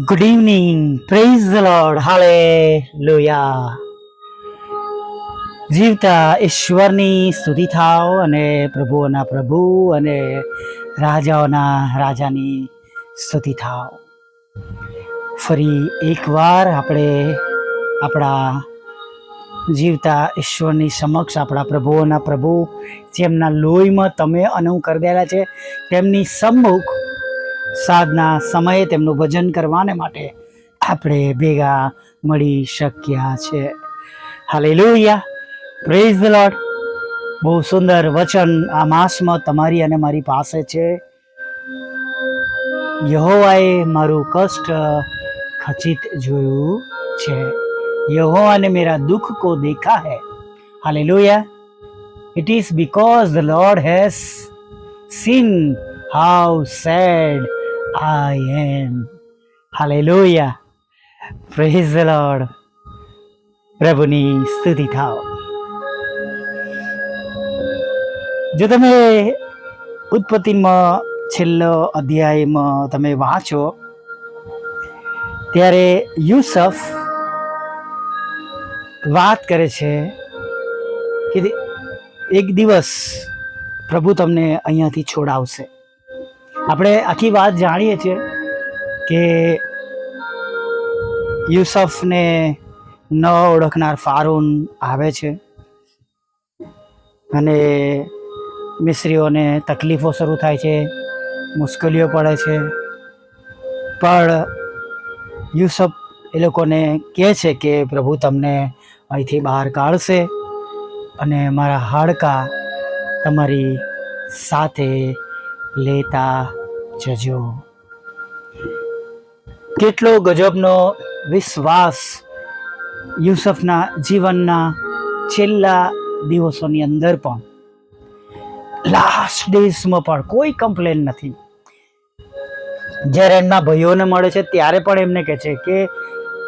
Good evening, praise the lord, hallelujah. જીવતા ઈશ્વરની સ્તુતિ થાવ અને પ્રભુઓના પ્રભુ અને રાજાઓના રાજાની સ્તુતિ થાવ. ફરી એકવાર આપણે આપણા જીવતા ઈશ્વરની સમક્ષ આપણા પ્રભુઓના પ્રભુ જેમના લોહીમાં તમે અને હું કરી દેલા છે તેમની સમ્મુખ સાધના સમયે તેમનું ભજન કરવાને માટે આપણે ભેગા મળી શક્યા છે. Hallelujah, praise the lord. બહુ સુંદર વચન આ માસમાં તમારી અને મારી પાસે છે. યહોવાએ મારું કષ્ટ ખચિત જોયું છે. यहोवा ने मेरा दुख को देखा है. Hallelujah. It is because the Lord has seen how sad I am. Hallelujah. Praise the Lord. પ્રભુની સ્તુતિ થાવ. જો તમે ઉત્પત્તિમાં છેલ્લો અધ્યાયમાં તમે વાંચો ત્યારે યુસફ વાત કરે છે કે એક દિવસ પ્રભુ તમને અહીંયાથી છોડાવશે. આપણે આખી વાત જાણીએ છીએ કે યુસફને ન ઓળખનાર ફારૂન આવે છે અને મિસ્રીઓને તકલીફો શરૂ થાય છે, મુશ્કેલીઓ પડે છે, પણ યુસફ એ લોકોને કહે છે કે પ્રભુ તમને અહીંથી બહાર કાઢશે અને મારા હાડકાં તમારી સાથે લેતા જજો. કેટલો ગજબનો વિશ્વાસ યુસફના જીવનના છેલ્લા દિવસોની અંદર પણ, લાસ્ટ ડેઝમાં પણ કોઈ કમ્પ્લેન નથી. જ્યારે એમના ભાઈઓને મળે છે ત્યારે પણ એમને કહે છે કે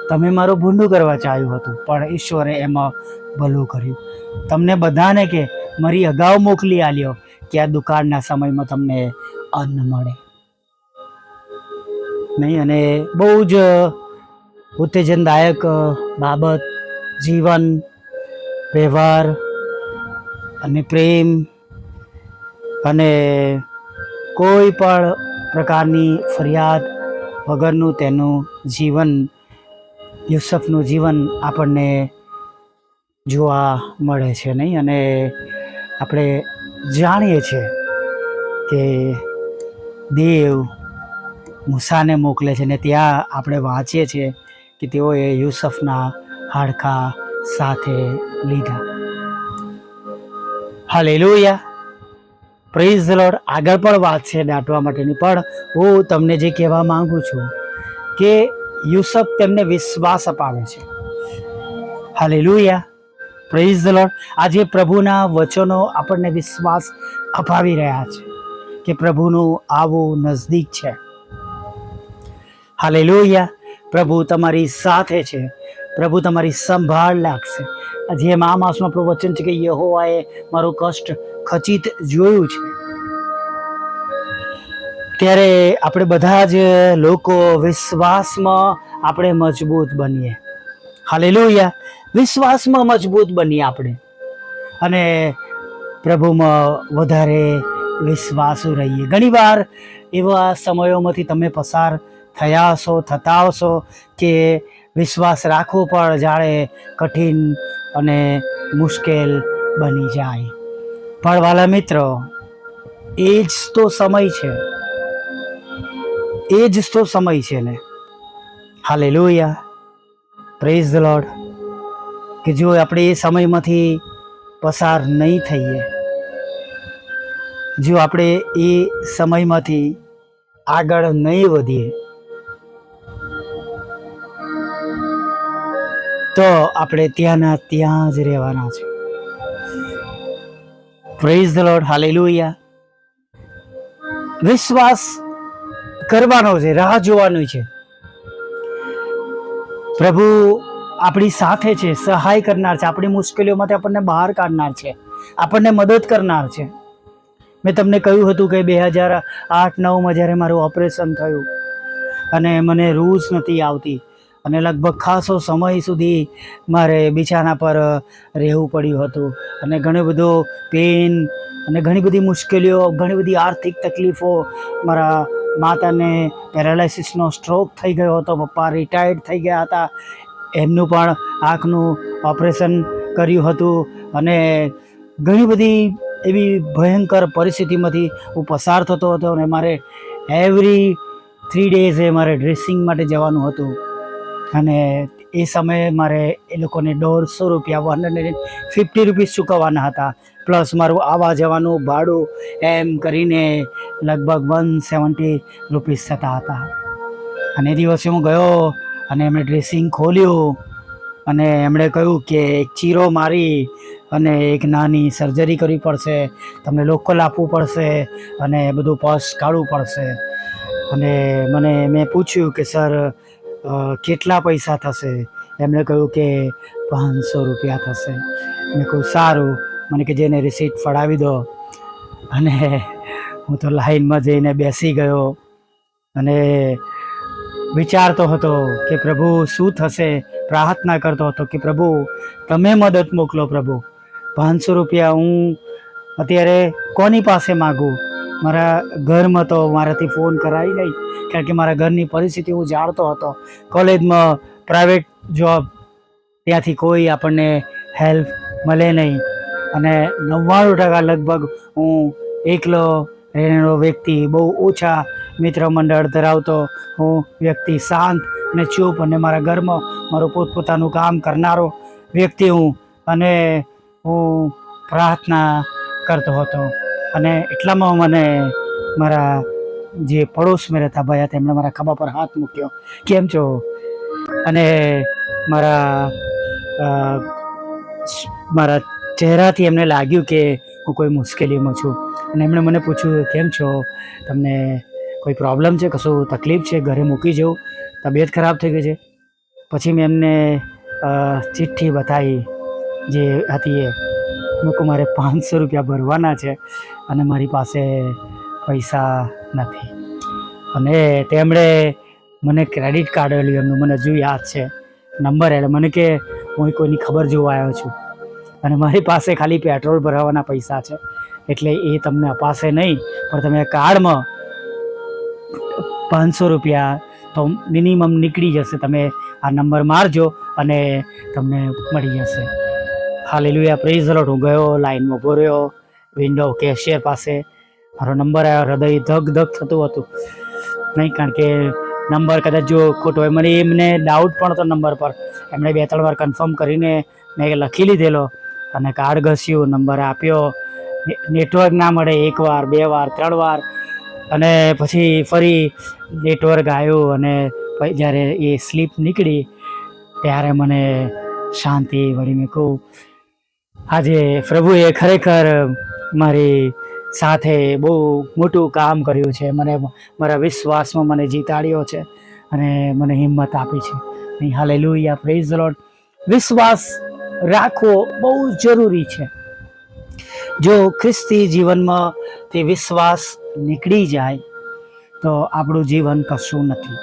તમે મારું ભૂંડું કરવા ચાહ્યું હતું પણ ઈશ્વરે એમાં ભલું કર્યું. તમને બધાને કે મારી અગાઉ મોકલી આલ્યો કે આ દુકાળના સમયમાં તમને અન્ન મળે નહીં. અને બહુ જ ઉત્તેજનદાયક બાબત, જીવન, વ્યવહાર અને પ્રેમ અને કોઈ પણ પ્રકારની ફરિયાદ વગરનું તેનું જીવન, યુસફનું જીવન આપણને જોવા મળે છે નહીં. અને આપણે જાણીએ છીએ કે દેવ મૂસાને મોકલે છે ને ત્યાં આપણે વાંચીએ છીએ કે તેઓએ યુસફના હાડકાં સાથે લીધા. Hallelujah, praise the lord. આગળ પણ વાત છે દાટવા માટેની, પણ હું તમને જે કહેવા માંગુ છું કે યુસફ તેમને વિશ્વાસ અપાવે છે. Hallelujah, praise the lord. આજે પ્રભુના વચનો આપણને વિશ્વાસ અપાવી રહ્યા છે કે પ્રભુનું આવું નજદીક છે. હાલેલુયા. પ્રભુ તમારી સાથે છે, પ્રભુ તમારી સંભાળ રાખશે. જેમ આ માસમાં આપણું વચન છે કે યહોવાએ મારું કષ્ટ ખચિત જોયું છે, ત્યારે આપણે બધા જ લોકો વિશ્વાસમાં આપણે મજબૂત બનીએ. હાલેલુયા, વિશ્વાસમાં મજબૂત બનીએ આપણે અને પ્રભુમાં વધારે વિશ્વાસુ રહીએ. ઘણીવાર એવા સમયોમાંથી તમે પસાર થયા હશો, થતા હશો કે વિશ્વાસ રાખવો પણ જાણે કઠિન અને મુશ્કેલ બની જાય. પણ વાલા મિત્રો, એ જ તો સમય છે, એ જ તો સમય છે ને. Hallelujah, praise the lord. કે જો આપણે એ સમયમાંથી પસાર નહીં થઈએ, જો આપણે એ સમયમાંથી આગળ નહીં વધીએ, તો આપણે ત્યાંના ત્યાં જ રહેવાના છે. Praise the lord. હાલેલુયા. વિશ્વાસ કરવાનો છે, રાહ જોવાનું છે. પ્રભુ આપણી સાથે છે, સહાય કરનાર છે, આપણી મુશ્કેલીઓમાંથી આપણને બહાર કાઢનાર છે, આપણને મદદ કરનાર છે. મેં તમને કહ્યું હતું કે 2008-9માં જ્યારે મારું ઓપરેશન થયું અને મને રૂહ જ નથી આવતી અને લગભગ ખાસો સમય સુધી મારે બિછાના પર રહેવું પડ્યું હતું અને ઘણો બધો પેઇન અને ઘણી બધી મુશ્કેલીઓ, ઘણી બધી આર્થિક તકલીફો. મારા માતાને પેરાલાઇસિસનો સ્ટ્રોક થઈ ગયો હતો, પપ્પા રિટાયર્ડ થઈ ગયા હતા, એમનું પણ આંખનું ઓપરેશન કર્યું હતું અને ઘણી બધી એવી ભયંકર પરિસ્થિતિમાંથી હું પસાર થતો હતો અને મારે એવરી 3 ડેઝે મારે ડ્રેસિંગ માટે જવાનું હતું અને એ સમયે મારે એ લોકોને ₹150 ₹150 ચૂકવવાના હતા, પ્લસ મારું આવવા જવાનું ભાડું, એમ કરીને લગભગ ₹170 થતા હતા. અને એ દિવસે હું ગયો અને એમણે ડ્રેસિંગ ખોલ્યું અને એમણે કહ્યું કે એક ચીરો મારી અને એક નાની સર્જરી કરવી પડશે, તમને લોકલ આપવું પડશે અને બધું પર્સ કાઢવું પડશે. અને મેં પૂછ્યું કે સર કેટલા પૈસા થશે? એમણે કહ્યું કે ₹500 થશે. મેં કહ્યું સારું. મને કે જેને રિસીટ ફડાવી દો. અને હું તો લાઈનમાં જઈને બેસી ગયો અને વિચારતો હતો કે પ્રભુ શું થશે, પ્રાર્થના કરતો હતો કે પ્રભુ તમે મદદ મોકલો. પ્રભુ ₹500 હું અત્યારે કોની પાસે માગું? મારા ઘરમાં તો મારાથી ફોન કરાય નહીં, કારણ કે મારા ઘરની પરિસ્થિતિ હું જાણતો હતો. કોલેજમાં પ્રાઇવેટ જોબ, ત્યાંથી કોઈ આપણને હેલ્પ મળે નહીં અને 99% લગભગ હું એકલો રહેનારો વ્યક્તિ, બહુ ઓછા મિત્ર મંડળ ધરાવતો હું વ્યક્તિ, શાંત અને ચૂપ અને મારા ઘરમાં મારું પોતપોતાનું કામ કરનારો વ્યક્તિ હું. અને હું પ્રાર્થના કરતો હતો અને એટલામાં મને મારા જે પડોશમાં રહેતા ભાઈ હતા એમણે મારા ખભા પર હાથ મૂક્યો, કેમ છો? અને મારા ચહેરાથી એમને લાગ્યું કે હું કોઈ મુશ્કેલીમાં છું અને એમણે મને પૂછ્યું કેમ છો, તમને કોઈ પ્રોબ્લેમ છે, કશું તકલીફ છે, ઘરે મૂકી જવું, તબિયત ખરાબ થઈ ગઈ છે? પછી મેં એમને ચિઠ્ઠી બતાવી જે હતી એ. મેં કહું મારે ₹500 ભરવાના છે અને મારી પાસે પૈસા નથી. અને તેમણે મને ક્રેડિટ કાર્ડ આપ્યું એમનું, મને હજુ યાદ છે નંબર. એટલે મને કે હું કોઈની ખબર જોવા આવ્યો છું અને મારી પાસે ખાલી પેટ્રોલ ભરાવાના પૈસા છે, એટલે એ તમને અપાશે નહીં, પણ તમે કાર્ડમાં ₹500 તો મિનિમમ નીકળી જશે. તમે આ નંબર મારજો અને તમને મળી જશે. Hallelujah, praise the lord. હું ગયો, લાઈનમાં ઊભો રહ્યો, વિન્ડો કેશિયર પાસે. મારો નંબર આવ્યો, હૃદય ધક ધક થતું હતું નહીં, કારણ કે નંબર કદાચ જો ખોટો હોય. મને એમને ડાઉટ પણ હતો નંબર પર. એમણે 2-3 વાર કન્ફર્મ કરીને મેં લખી લીધેલો અને કાર્ડ ઘસ્યું, નંબર આપ્યો. નેટવર્ક ના મળે 1 વાર, 2 વાર, 3 વાર અને પછી ફરી નેટવર્ક આવ્યું અને જ્યારે એ સ્લીપ નીકળી ત્યારે મને શાંતિ વળી. મેં કહું આજે પ્રભુએ ખરેખર મારી સાથે બહુ મોટું કામ કર્યું છે. મને મારા વિશ્વાસમાં મને જીતાડ્યો છે અને મને હિંમત આપી છે. Hallelujah, praise the lord. વિશ્વાસ રાખવો બહુ જરૂરી છે. જો ખ્રિસ્તી જીવનમાં તે વિશ્વાસ નીકળી જાય તો આપણું જીવન કશું નથી.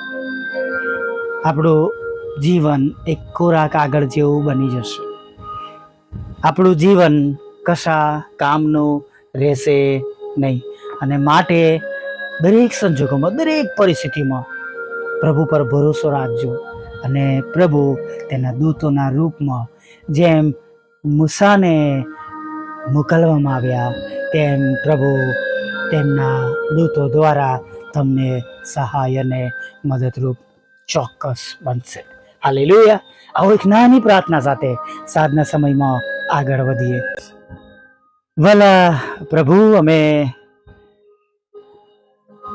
આપણું જીવન એક કોરા કાગળ જેવું બની જશે. આપણું જીવન કશા કામનું રહેશે નહીં. અને માટે દરેક સંજોગોમાં, દરેક પરિસ્થિતિમાં પ્રભુ પર ભરોસો રાખજો. અને પ્રભુ તેના દૂતોના રૂપમાં જેમ મૂસાને મોકલવામાં આવ્યા તેમ પ્રભુ તેમના દૂતો દ્વારા તમને સહાય અને મદદરૂપ ચોક્કસ બનશે. હાલેલુયા. આવો એક નાની પ્રાર્થના સાથે સાંજના સમયમાં આગળ વધીએ. ભલા પ્રભુ, અમે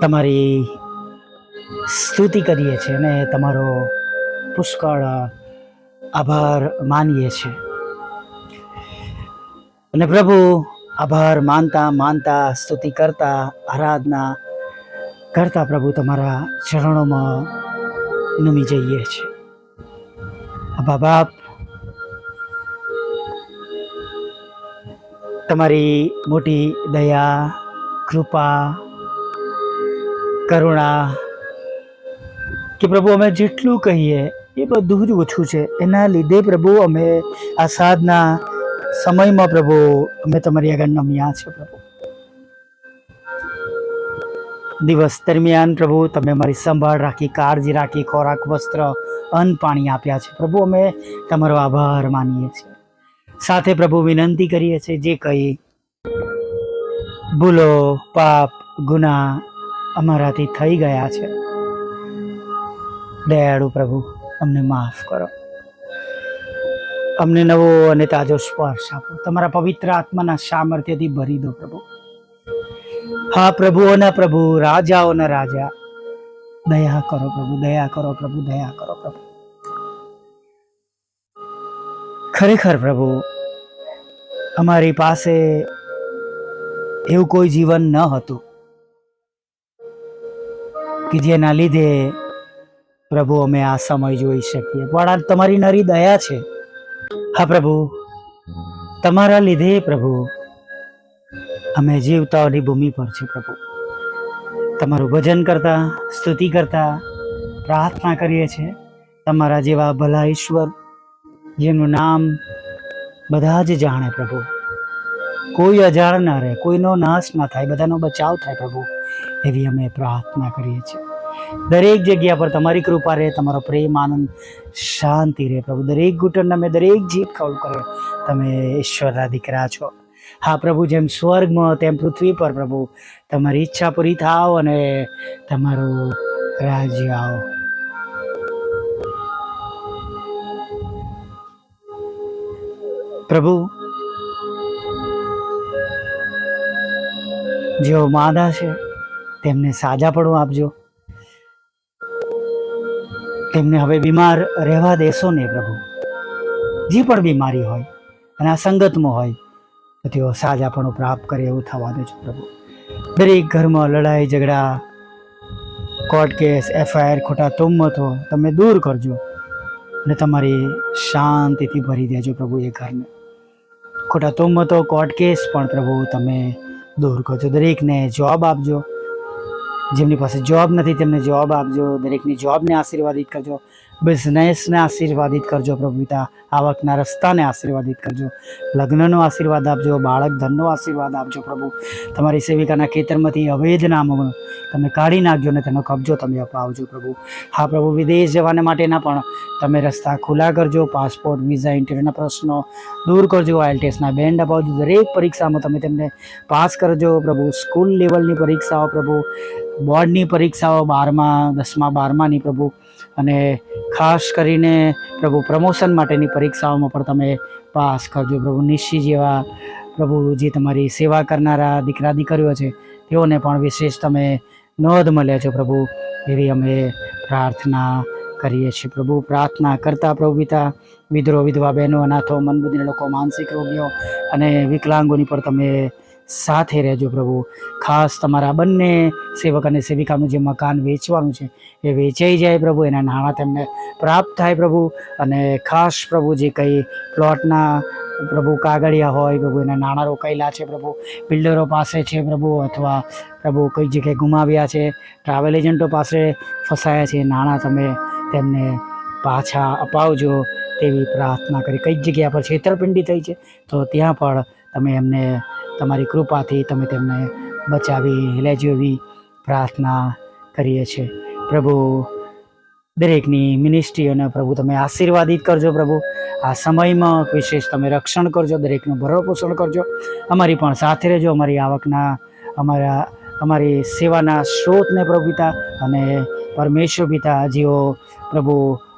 તમારી સ્તુતિ કરીએ છીએ અને તમારો પુષ્કળ આભાર માનીએ છીએ. અને પ્રભુ, આભાર માનતા માનતા, સ્તુતિ કરતા, આરાધના કરતા પ્રભુ તમારા ચરણોમાં નમી જઈએ છીએ. અબા બાપ, તમારી મોટી દયા, કૃપા, કરુણા કે પ્રભુ અમે જેટલું કહીએ એ બધું જ ઓછું છે. એના લીધે પ્રભુ અમે આ સાધના સમયમાં પ્રભુ અમે તમારી આગળ નમ્યા છે. પ્રભુ દિવસ દરમિયાન પ્રભુ તમે અમારી સંભાળ રાખી, કાળજી રાખી, ખોરાક, વસ્ત્ર, અન્ન, પાણી આપ્યા છે. પ્રભુ અમે તમારો આભાર માનીએ છીએ. સાથે પ્રભુ વિનંતી કરીએ છીએ જે કંઈ ભૂલો, પાપ, ગુના અમારાથી થઈ ગયા છે, દયાળુ પ્રભુ અમને માફ કરો. અમને નવો અને તાજો સ્પર્શ આપો. તમારા પવિત્ર આત્માના સામર્થ્યથી ભરી દો પ્રભુ. હા પ્રભુઓના પ્રભુ, રાજાઓના રાજા, દયા કરો પ્રભુ, દયા કરો પ્રભુ, દયા કરો પ્રભુ. ખરેખર પ્રભુ અમારી પાસે એવું કોઈ જીવન ન હતું કે જેના લીધે પ્રભુ અમે આ સમય જોઈ શકીએ, પણ આ તમારી નરી દયા છે. હા પ્રભુ, તમારા લીધે પ્રભુ અમે જીવતાઓની ભૂમિ પર છે. પ્રભુ તમારું ભજન કરતા, સ્તુતિ કરતા, પ્રાર્થના કરીએ છીએ. તમારા જેવા ભલા ઈશ્વર જેનું નામ બધા જ જાણે પ્રભુ, કોઈ અજાણ ના રહે, કોઈનો નાશ ના થાય, બધાનો બચાવ થાય પ્રભુ, એવી અમે પ્રાર્થના કરીએ છીએ. દરેક જગ્યા પર તમારી કૃપા રહે, તમારો પ્રેમ, આનંદ, શાંતિ રહે પ્રભુ. દરેક ઘૂંટણ અમે દરેક જીભ ખોલ કરે તમે ઈશ્વરના દીકરા છો. હા પ્રભુ, જેમ સ્વર્ગમાં તેમ પૃથ્વી પર પ્રભુ તમારી ઈચ્છા પૂરી થાવ અને તમારું રાજ્ય આવો. પ્રભુ જેઓ માદા છે તેમને સાજાપણું આપજો. તેમને હવે બીમાર રહેવા દેશો ને પ્રભુ. જે પણ બીમારી હોય અને આ સંગતમાં હોય તો તેઓ સાજાપણું પ્રાપ્ત કરે એવું થવા દેજો પ્રભુ. દરેક ઘરમાં લડાઈ ઝઘડા, કોર્ટ કેસ, FIR, ખોટા તોમતો તમે દૂર કરજો અને તમારી શાંતિથી ભરી દેજો પ્રભુ એ ઘરને. ખોટા તોમતો, કોર્ટ કેસ પણ પ્રભુ તમે દૂર કરજો. દરેકને જોબ આપજો. જેમની પાસે જોબ નથી તેમને જોબ આપજો. દરેકની જોબને આશીર્વાદિત કરજો. બિઝનેસને આશીર્વાદિત કરજો પ્રભુ પિતા. આવકના રસ્તાને આશીર્વાદિત કરજો. લગ્નનો આશીર્વાદ આપજો. બાળક ધનનો આશીર્વાદ આપજો પ્રભુ. તમારી સેવિકાના ખેતરમાંથી અવૈધ નામો તમે કાઢી નાખજો અને તેનો કબજો તમે અપાવજો પ્રભુ. હા પ્રભુ, વિદેશ જવાના માટેના પણ તમે રસ્તા ખુલ્લા કરજો. પાસપોર્ટ, વિઝા, ઇન્ટરવ્યુના પ્રશ્નો દૂર કરજો. IELTSના બેન્ડ અપાવજો. દરેક પરીક્ષામાં તમે તેમને પાસ કરજો પ્રભુ. સ્કૂલ લેવલની પરીક્ષાઓ પ્રભુ, બોર્ડની પરીક્ષાઓ, 12મા, 10મા, 12માની પ્રભુ, અને ખાસ કરીને પ્રભુ પ્રમોશન માટેની પરીક્ષાઓમાં પણ તમે પાસ કરજો પ્રભુ. નિશ્ચિત જેવા પ્રભુ જે તમારી સેવા કરનારા દીકરા દીકરીઓ છે તેઓને પણ વિશેષ તમે નોંધ મળે છે પ્રભુ, એવી અમે પ્રાર્થના કરીએ છીએ પ્રભુ. પ્રાર્થના કરતા પ્રભુ પિતા વિધરો, વિધવા બહેનો, અનાથો, મંદબુદ્ધિના લોકો, માનસિક રોગીઓ અને વિકલાંગોની પર તમે સાથે રહેજો પ્રભુ. ખાસ તમારા બંને સેવક અને સેવિકાનું જે મકાન વેચવાનું છે એ વેચાઈ જાય પ્રભુ. એના નાણાં તેમને પ્રાપ્ત થાય પ્રભુ. અને ખાસ પ્રભુ જે કંઈ પ્લોટના પ્રભુ કાગળિયા હોય પ્રભુ, એના નાણાં રોકાયેલા છે પ્રભુ, બિલ્ડરો પાસે છે પ્રભુ, અથવા પ્રભુ કઈ જગ્યાએ ગુમાવ્યા છે, ટ્રાવેલ એજન્ટો પાસે ફસાયા છે, નાણાં તમે તેમને પાછા અપાવજો તેવી પ્રાર્થના કરી. કઈ જગ્યા પર છેતરપિંડી થઈ છે તો ત્યાં પણ તમે એમને તમારી કૃપાથી તમે તેમને બચાવી લેજો એવી પ્રાર્થના કરીએ છીએ પ્રભુ. દરેકની મિનિસ્ટ્રીઓને પ્રભુ તમે આશીર્વાદિત કરજો પ્રભુ. આ સમયમાં વિશેષ તમે રક્ષણ કરજો. દરેકનું ભરણપોષણ કરજો. અમારી પણ સાથે રહેજો. અમારી આવકના, અમારી સેવાના સ્ત્રોતને પ્રભુ પિતા અને પરમેશ્વર પિતા જેઓ પ્રભુ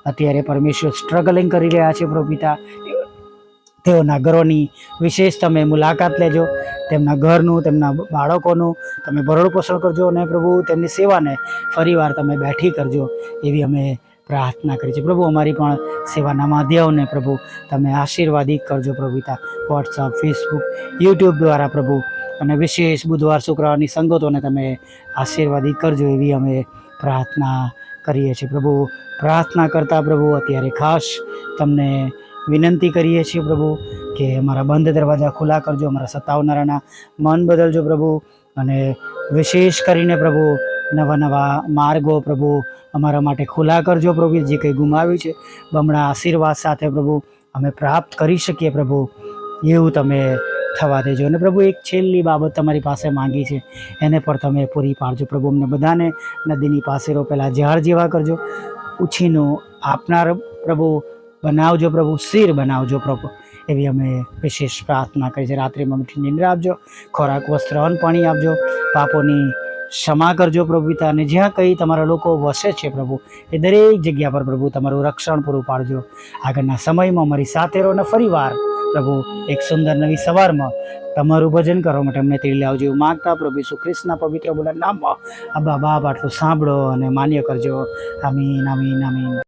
અત્યારે પરમેશ્વર સ્ટ્રગલિંગ કરી રહ્યા છે પ્રભુ પિતા, તેઓના ઘરોની વિશેષ તમે મુલાકાત લેજો. તેમના ઘરનું, તેમના બાળકોનું તમે ભરણપોષણ કરજો અને પ્રભુ તેમની સેવાને ફરીવાર તમે બેઠી કરજો એવી અમે પ્રાર્થના કરી છે પ્રભુ. અમારી પણ સેવાના માધ્યમોને પ્રભુ તમે આશીર્વાદિત કરજો પ્રભુ પિતા. વોટ્સઅપ, ફેસબુક, યુટ્યુબ દ્વારા પ્રભુ, અને વિશેષ બુધવાર શુક્રવારની સંગતોને તમે આશીર્વાદિત કરજો એવી અમે પ્રાર્થના કરીએ છીએ પ્રભુ. પ્રાર્થના કરતા પ્રભુ અત્યારે ખાસ તમને વિનંતી કરીએ છીએ પ્રભુ કે અમારા બંધ દરવાજા ખુલ્લા કરજો. અમારા સતાવનારાના મન બદલજો પ્રભુ. અને વિશેષ કરીને પ્રભુ નવા નવા માર્ગો પ્રભુ અમારા માટે ખુલ્લા કરજો પ્રભુ. જે કંઈ ગુમાવ્યું છે બમણા આશીર્વાદ સાથે પ્રભુ અમે પ્રાપ્ત કરી શકીએ પ્રભુ, એવું તમે થવા દેજો. અને પ્રભુ એક છેલ્લી બાબત તમારી પાસે માંગી છે, એને પણ તમે પૂરી પાડજો પ્રભુ. અમને બધાને નદીની પાસે રોપેલા ઝાડ જેવા કરજો, ઉછીનું આપનાર પ્રભુ બનાવજો પ્રભુ, શિર બનાવજો પ્રભુ, એવી અમે વિશેષ પ્રાર્થના કરી છે. રાત્રિમાં મીઠી નિંદ્રા આપજો, ખોરાક વસ્ત્ર અન્ન પાણી આપજો, પાપોની ક્ષમા કરજો પ્રભુ પિતા. અને જ્યાં કંઈ તમારા લોકો વસે છે પ્રભુ, એ દરેક જગ્યા પર પ્રભુ તમારું રક્ષણ પૂરું પાડજો. આગળના સમયમાં અમારી સાથે રહો, અને ફરીવાર પ્રભુ એક સુંદર નવી સવારમાં તમારું ભજન કરવા માટે અમને તેડી લાવજો એવું માગતા પ્રભુ ઈસુ ખ્રિસ્તના પવિત્ર બોલા નામમાં અબ્બા બાપ આટલું સાંભળો અને માન્ય કરજો. આમીન આમીન આમીન.